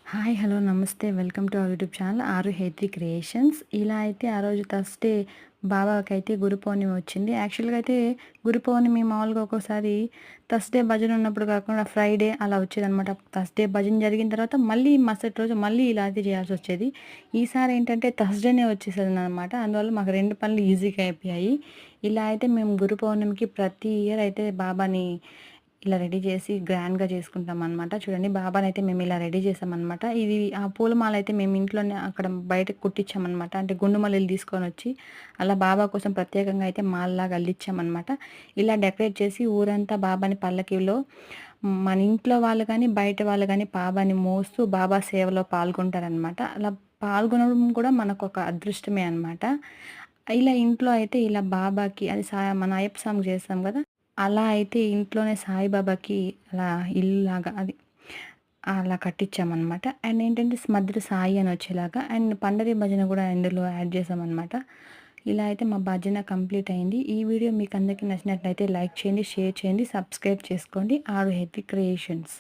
Hi hello నమస్తే welcome to our YouTube channel ఆరు హేత్రి creations. ఇలా అయితే ఆ రోజు థర్స్డే బాబాకి అయితే గురు పౌర్ణమి వచ్చింది. యాక్చువల్గా అయితే గురు పౌర్ణమి మామూలుగా ఒక్కోసారి థర్స్డే భజన ఉన్నప్పుడు కాకుండా ఫ్రైడే అలా వచ్చేదనమాట. థర్స్డే భజన జరిగిన తర్వాత మళ్ళీ మరుసటి రోజు మళ్ళీ ఇలా అయితే చేయాల్సి వచ్చేది. ఈసారి ఏంటంటే థర్స్డేనే వచ్చేసేది అనమాట. అందువల్ల మాకు రెండు పనులు ఈజీగా అయిపోయాయి. ఇలా అయితే మేము గురు పౌర్ణమికి ప్రతి ఇయర్ అయితే బాబాని ఇలా రెడీ చేసి గ్రాండ్‌గా చేసుకుంటామనమాట. చూడండి బాబానైతే మేము ఇలా రెడీ చేసామనమాట. ఇది ఆ పూలమాల అయితే మేము ఇంట్లోనే అక్కడ బయటకు కుట్టించామనమాట. అంటే గుండు మల్లెలు తీసుకొనొచ్చి అలా బాబా కోసం ప్రత్యేకంగా అయితే మాలలాగా అల్లిచ్చామనమాట. ఇలా డెకరేట్ చేసి ఊరంతా బాబాని పల్లకీలో మన ఇంట్లో వాళ్ళు గానీ, బయట వాళ్ళు గానీ బాబాని మోస్తూ బాబా సేవలో పాల్గొంటారనమాట. అలా పాల్గొనడం కూడా మనకొక అదృష్టమే అనమాట. ఇలా ఇంట్లో అయితే ఇలా బాబాకి అది మన అయ్యప్ప స్వామికి చేస్తాం గదా! అలా అయితే ఇంట్లోనే సాయిబాబాకి అలా ఇల్లులాగా అది అలా కట్టించామనమాట. అండ్ ఏంటంటే మధ్యలో సాయి అని వచ్చేలాగా అండ్ పండరి భజన కూడా ఇందులో యాడ్ చేసామనమాట. ఇలా అయితే మా భజన కంప్లీట్ అయింది. ఈ వీడియో మీకు అందరికీ నచ్చినట్లయితే లైక్ చేయండి, షేర్ చేయండి, సబ్స్క్రైబ్ చేసుకోండి. ఆరు హెత్వి క్రియేషన్స్.